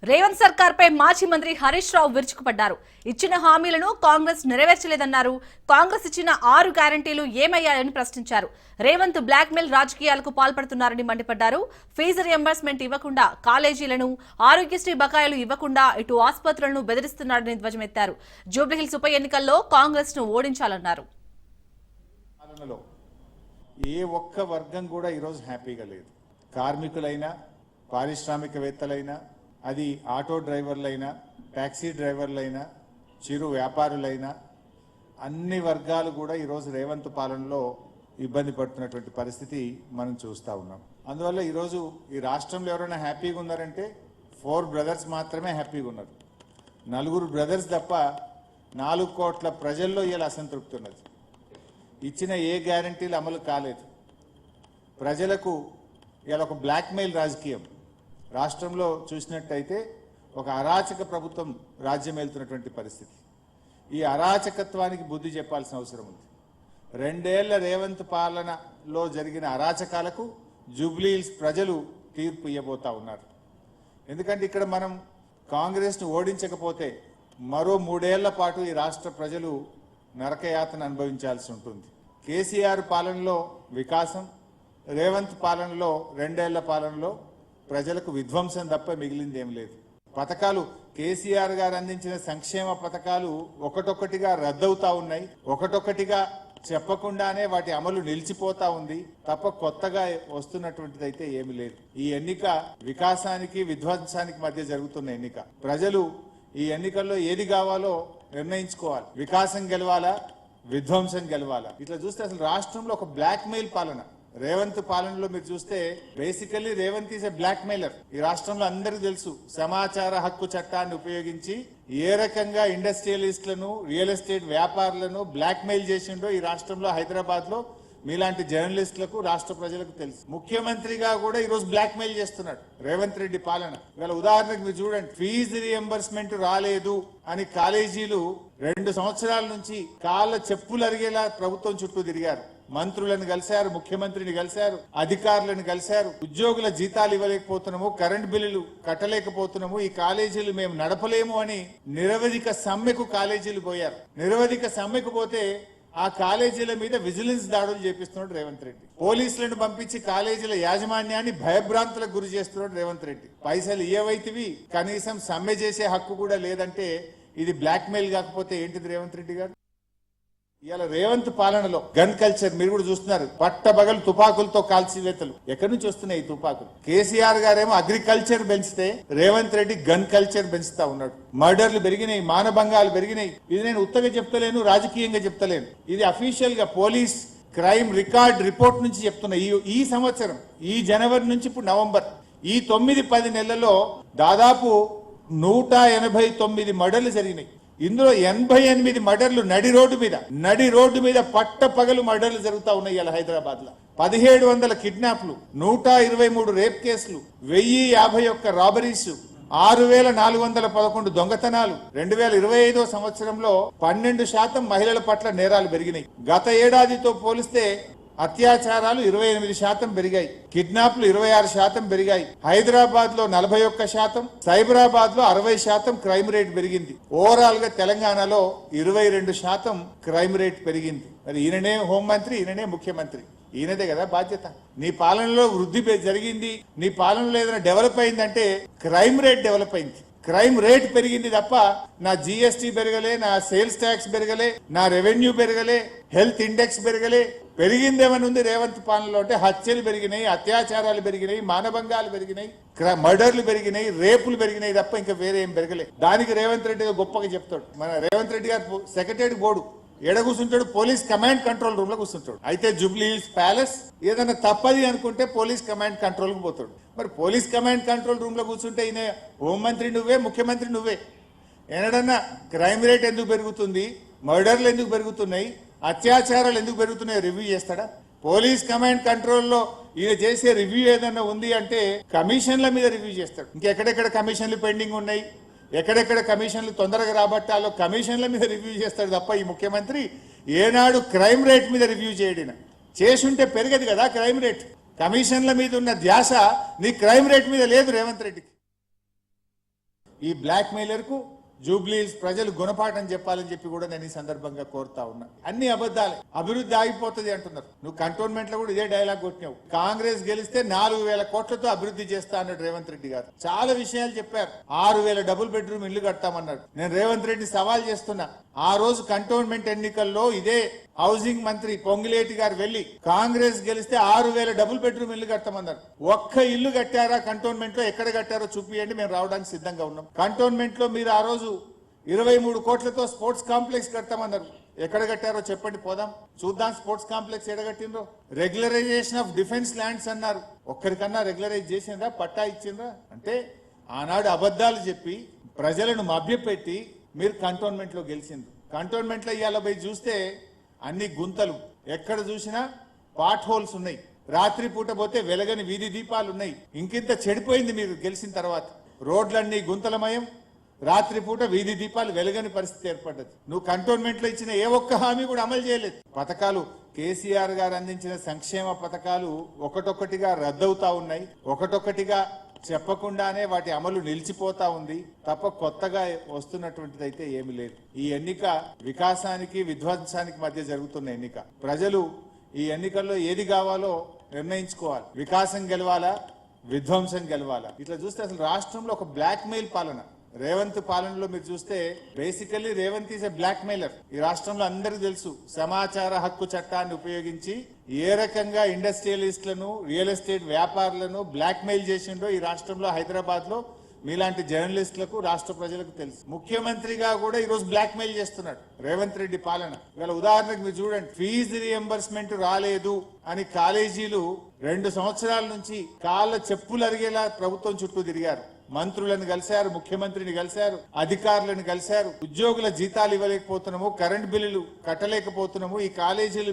రేవంత్ సర్కార్పై మాజీ మంత్రి హరీష్ రావు విరుచుకుపడ్డారు. ఇచ్చిన హామీలను కాంగ్రెస్ నెరవేర్చలేదన్నారు. కాంగ్రెస్ ఇచ్చిన 6 గ్యారంటీలు ఏమయ్యాయని ప్రశ్నించారు. రేవంత్ బ్లాక్మెయిల్ రాజకీయాలకు పాల్పడుతున్నారని మండిపడ్డారు. ఫీజు రియంబర్స్మెంట్ ఇవ్వకుండా, కాలేజీలను, ఆరోగ్యశ్రీ బకాయిలు ఇవ్వకుండా ఇటు ఆసుపత్రులను బెదిరిస్తున్నారని ధ్వజమెత్తారు. జూబ్లీహిల్స్ ఉప ఎన్నికల్లో కాంగ్రెస్ ను ఓడించాలన్నారు. ఏ ఒక్క వర్గం కూడా ఈరోజు హ్యాపీగా లేదు. కార్మికులైనా, పారిశ్రామికవేత్తలైనా, అది ఆటో డ్రైవర్లైనా, ట్యాక్సీ డ్రైవర్లైనా, చిరు వ్యాపారులైనా, అన్ని వర్గాలు కూడా ఈరోజు రేవంత్ పాలనలో ఇబ్బంది పడుతున్నటువంటి పరిస్థితి మనం చూస్తూ ఉన్నాం. అందువల్ల ఈరోజు ఈ రాష్ట్రంలో ఎవరైనా హ్యాపీగా ఉన్నారంటే 4 బ్రదర్స్ మాత్రమే హ్యాపీగా ఉన్నారు. 4 బ్రదర్స్ తప్ప 4 కోట్ల ప్రజల్లో ఇలా అసంతృప్తి ఉన్నది. ఇచ్చిన ఏ గ్యారంటీలు అమలు కాలేదు. ప్రజలకు ఇలా ఒక బ్లాక్మెయిల్ రాజకీయం రాష్ట్రంలో చూసినట్టయితే ఒక అరాచక ప్రభుత్వం రాజ్యం వెళ్తున్నటువంటి పరిస్థితి. ఈ అరాచకత్వానికి బుద్ధి చెప్పాల్సిన అవసరం ఉంది. 2 ఏళ్ల రేవంత్ పాలనలో జరిగిన అరాచకాలకు జూబ్లీహిల్స్ ప్రజలు తీర్పు ఇవ్వబోతా ఉన్నారు. ఎందుకంటే ఇక్కడ మనం కాంగ్రెస్ను ఓడించకపోతే మరో 3 ఏళ్ల పాటు ఈ రాష్ట్ర ప్రజలు నరకయాతన అనుభవించాల్సి ఉంటుంది. కేసీఆర్ పాలనలో వికాసం, రేవంత్ పాలనలో 2 ఏళ్ల పాలనలో ప్రజలకు విధ్వంసం తప్ప మిగిలింది ఏం లేదు. పథకాలు, కేసీఆర్ గారు అందించిన సంక్షేమ పథకాలు ఒకటొక్కటిగా రద్దవుతా ఉన్నాయి. ఒకటొక్కటిగా చెప్పకుండానే వాటి అమలు నిలిచిపోతా ఉంది తప్ప కొత్తగా వస్తున్నటువంటిది అయితే ఏమి లేదు. ఈ ఎన్నిక వికాసానికి, విధ్వంసానికి మధ్య జరుగుతున్న ఎన్నిక. ప్రజలు ఈ ఎన్నికల్లో ఏది కావాలో నిర్ణయించుకోవాలి. వికాసం గెలవాలా, విధ్వంసం గెలవాలా? ఇట్లా చూస్తే అసలు రాష్ట్రంలో ఒక బ్లాక్మెయిల్ పాలన. రేవంత్ పాలనలో మీరు చూస్తే basically Revanth is a blackmailer. ఈ రాష్ట్రంలో అందరికీ తెలుసు సమాచార హక్కు చట్టాన్ని ఉపయోగించి ఏ రకంగా ఇండస్ట్రియలిస్టులను, రియల్ ఎస్టేట్ వ్యాపారులను బ్లాక్ మెయిల్ చేసిండో ఈ రాష్ట్రంలో, హైదరాబాద్ లో మీలాంటి జర్నలిస్టులకు, రాష్ట్ర ప్రజలకు తెలుసు. ముఖ్యమంత్రిగా కూడా ఈరోజు బ్లాక్ మెయిల్ చేస్తున్నాడు రేవంత్ రెడ్డి పాలన. ఇవాళ ఉదాహరణకు మీరు చూడండి, ఫీజు రియంబర్స్మెంట్ రాలేదు అని కాలేజీలు 2 సంవత్సరాల నుంచి కాళ్ళ చెప్పులు అరిగేలా ప్రభుత్వం చుట్టూ తిరిగారు. మంత్రులను కలిశారు, ముఖ్యమంత్రిని కలిశారు, అధికారులను కలిశారు. ఉద్యోగుల జీతాలు ఇవ్వలేకపోతున్నాము, కరెంట్ బిల్లులు కట్టలేకపోతున్నాము, ఈ కాలేజీలు మేము నడపలేము అని నిరవధిక సమ్మెకు కాలేజీలు పోయారు. నిరవధిక సమ్మెకు పోతే ఆ కాలేజీల మీద విజిలెన్స్ దాడులు చేపిస్తున్నాడు రేవంత్ రెడ్డి. పోలీసులను పంపించి కాలేజీల యాజమాన్యాన్ని భయభ్రాంతులకు గురి చేస్తున్నాడు రేవంత్ రెడ్డి. పైసలు ఇయ్యవైతివి, కనీసం సమ్మె చేసే హక్కు కూడా లేదంటే ఇది బ్లాక్ మెయిల్ కాకపోతే ఏంటిది రేవంత్ రెడ్డి గారు? ఇవాళ రేవంత్ పాలనలో గన్ కల్చర్ మీరు కూడా చూస్తున్నారు. పట్టబగలు తుపాకులతో కాల్చివేతలు. ఎక్కడి నుంచి వస్తున్నాయి ఈ తుపాకులు? కేసీఆర్ గారేమో అగ్రికల్చర్ పెంచితే రేవంత్ రెడ్డి గన్ కల్చర్ పెంచుతా ఉన్నాడు. మర్డర్లు పెరిగినాయి, మానభంగాలు పెరిగినాయి. ఇది నేను ఉత్తగా చెప్తలేను, రాజకీయంగా చెప్తలేను. ఇది అఫీషియల్ గా పోలీస్ క్రైమ్ రికార్డ్ రిపోర్ట్ నుంచి చెప్తున్నా. ఈ సంవత్సరం, ఈ జనవరి నుంచి ఇప్పుడు నవంబర్, ఈ 9-10 నెలల్లో దాదాపు 189 మర్డర్లు జరిగినాయి. ఇందులో 88 మర్డర్లు నడి రోడ్డు మీద పట్టపగలు మర్డర్లు జరుగుతా ఉన్నాయి ఇలా హైదరాబాద్ లో. 1700 కిడ్నాప్లు, 123 రేప్ కేసులు, 1051 రాబరీస్, 6411 దొంగతనాలు. 2025 సంవత్సరంలో 12% మహిళల పట్ల నేరాలు పెరిగినాయి. గత ఏడాదితో పోలిస్తే అత్యాచారాలు 28% పెరిగాయి, కిడ్నాప్లు 26% పెరిగాయి. హైదరాబాద్ లో 41%, సైబరాబాద్ లో 60% క్రైమ్ రేట్ పెరిగింది. ఓవరాల్ గా తెలంగాణలో 22% క్రైమ్ రేట్ పెరిగింది. మరి ఈయననే హోంమంత్రి, ఈయననే ముఖ్యమంత్రి, ఈయనదే కదా బాధ్యత. నీ పాలనలో వృద్ధి జరిగింది, నీ పాలనలో ఏదైనా డెవలప్ అయిందంటే క్రైమ్ రేట్ డెవలప్ అయింది. క్రైమ్ రేట్ పెరిగింది తప్ప నా జిఎస్టీ పెరగలే, నా సేల్స్ ట్యాక్స్ పెరగలే, నా రెవెన్యూ పెరగలే, హెల్త్ ఇండెక్స్ పెరగలే. పెరిగిందేమని ఉంది రేవంత్ పాలనలో అంటే హత్యలు పెరిగినాయి, అత్యాచారాలు పెరిగినాయి, మానభంగాలు పెరిగినాయి, మర్డర్లు పెరిగినాయి, రేపులు పెరిగినాయి తప్ప ఇంకా వేరే ఏం పెరగలే. దానికి రేవంత్ రెడ్డి గొప్పగా చెప్తాడు. మన రేవంత్ రెడ్డి గారు సెక్రటరీ బోర్డు ఎడ కూర్చుంటాడు? పోలీస్ కమాండ్ కంట్రోల్ రూమ్ లో కూర్చుంటాడు. అయితే జూబ్లీహిల్స్ ప్యాలెస్ ఏదైనా తప్పది అనుకుంటే పోలీస్ కమాండ్ కంట్రోల్ కు పోతాడు. మరి పోలీస్ కమాండ్ కంట్రోల్ రూమ్ లో కూర్చుంటే ఈయన హోంమంత్రి నువ్వే, ముఖ్యమంత్రి నువ్వే. ఏనాడన్నా క్రైమ్ రేట్ ఎందుకు పెరుగుతుంది, మర్డర్లు ఎందుకు పెరుగుతున్నాయి, అత్యాచారాలు ఎందుకు పెరుగుతున్నాయో రివ్యూ చేస్తాడా? పోలీస్ కమాండ్ కంట్రోల్లో ఈయన చేసే రివ్యూ ఏదన్నా ఉంది అంటే కమిషన్ల మీద రివ్యూ చేస్తాడు. ఇంకెక్కడెక్కడ కమిషన్లు పెండింగ్ ఉన్నాయి, ఎక్కడెక్కడ కమిషన్లు తొందరగా రాబట్టాలో కమిషన్ల మీద రివ్యూ చేస్తాడు తప్ప ఈ ముఖ్యమంత్రి ఏనాడు క్రైమ్ రేట్ మీద రివ్యూ చేయడిన. చేసుంటే పెరగదు కదా క్రైమ్ రేట్. కమిషన్ల మీద ఉన్న ధ్యాస నీ క్రైమ్ రేట్ మీద లేదు రేవంత్ రెడ్డికి. ఈ బ్లాక్ మెయిలర్ కు జూబ్లీస్ ప్రజలు గుణపాఠం చెప్పాలని చెప్పి కూడా నేను ఈ సందర్భంగా కోరుతా ఉన్నా. అన్ని అబద్ధాలే. అభివృద్ధి ఆగిపోతుంది అంటున్నారు. నువ్వు కంటోన్మెంట్ లో కూడా ఇదే డైలాగ్ కొట్టినావు. కాంగ్రెస్ గెలిస్తే 4,000 కోట్లతో అభివృద్ధి చేస్తా అన్నాడు రేవంత్ రెడ్డి గారు. చాలా విషయాలు చెప్పారు. 6,000 డబుల్ బెడ్రూమ్ ఇల్లు కడతామన్నాడు. నేను రేవంత్ రెడ్డి సవాల్ చేస్తున్నా. ఆ రోజు కంటోన్మెంట్ ఎన్నికల్లో ఇదే హౌసింగ్ మంత్రి పొంగిలేటి గారు వెళ్లి కాంగ్రెస్ గెలిస్తే 6,000 డబుల్ బెడ్రూమ్ ఇల్లు కట్టమన్నారు. ఒక్క ఇల్లు కట్టారా కంటోన్మెంట్ లో? ఎక్కడ కట్టారో చూపియండి, మేము రావడానికి సిద్ధంగా ఉన్నాం. కంటోన్మెంట్ లో మీరు ఆ రోజు 23 కోట్లతో స్పోర్ట్స్ కాంప్లెక్స్ కడతామన్నారు. ఎక్కడ కట్టారో చెప్పండి, పోదాం చూద్దాం. స్పోర్ట్స్ కాంప్లెక్స్ ఎక్కడ కట్టిండ్రో. రెగ్యులరైజేషన్ ఆఫ్ డిఫెన్స్ ల్యాండ్స్ అన్నారు. ఒక్కరికన్నా రెగ్యులరైజ్ చేసిండ్రా? పట్టా ఇచ్చిండ్రా? అంటే ఆనాడు అబద్ధాలు చెప్పి ప్రజలను మభ్యపెట్టి మీరు కంటోన్మెంట్ లో గెలిచిండ్రు. కంటోన్మెంట్ లో ఇవాళ పోయి చూస్తే అన్ని గుంతలు, ఎక్కడ చూసినా పాట్ హోల్స్ ఉన్నాయి. రాత్రి పూట పోతే వెలగని వీధి దీపాలు ఉన్నాయి. ఇంకింత చెడిపోయింది మీరు గెలిచిన తర్వాత. రోడ్లన్నీ గుంతలమయం, రాత్రి పూట వీధి దీపాలు వెలగని పరిస్థితి ఏర్పడ్డది. నువ్వు కంటోన్మెంట్ లో ఇచ్చిన ఏ ఒక్క హామీ కూడా అమలు చేయలేదు. పథకాలు కేసీఆర్ గారు అందించిన సంక్షేమ పథకాలు ఒకటొక్కటిగా రద్దవుతా ఉన్నాయి. ఒకటొక్కటిగా చెప్పకుండానే వాటి అమలు నిలిచిపోతా ఉంది తప్ప కొత్తగా వస్తున్నటువంటిది అయితే ఏమీ లేదు. ఈ ఎన్నిక వికాసానికి విధ్వంసానికి మధ్య జరుగుతున్న ఎన్నిక. ప్రజలు ఈ ఎన్నికల్లో ఏది కావాలో నిర్ణయించుకోవాలి. వికాసం గెలవాలా, విధ్వంసం గెలవాలా? ఇట్లా చూస్తే అసలు రాష్ట్రంలో ఒక బ్లాక్ మెయిల్ పాలన. రేవంత్ పాలనలో మీరు చూస్తే basically Revanth is a blackmailer. ఈ రాష్ట్రంలో అందరికీ తెలుసు. సమాచార హక్కు చట్టాన్ని ఉపయోగించి ఏ రకంగా ఇండస్ట్రియలిస్టులను, రియల్ ఎస్టేట్ వ్యాపారులను బ్లాక్ మెయిల్ చేసిండో ఈ రాష్ట్రంలో, హైదరాబాద్ లో మీలాంటి జర్నలిస్టులకు, రాష్ట్ర ప్రజలకు తెలుసు. ముఖ్యమంత్రిగా కూడా ఈరోజు బ్లాక్ మెయిల్ చేస్తున్నాడు రేవంత్ రెడ్డి పాలన. ఇవాళ ఉదాహరణకు మీరు చూడండి, ఫీజు రియంబర్స్మెంట్ రాలేదు అని కాలేజీలు 2 సంవత్సరాల నుంచి కాళ్ళ చెప్పులు అరిగేలా ప్రభుత్వం చుట్టూ తిరిగారు. మంత్రులను కలిశారు, ముఖ్యమంత్రిని కలిశారు, అధికారులను కలిశారు. ఉద్యోగుల జీతాలు ఇవ్వలేకపోతున్నాము, కరెంట్ బిల్లులు కట్టలేకపోతున్నాము, ఈ కాలేజీలు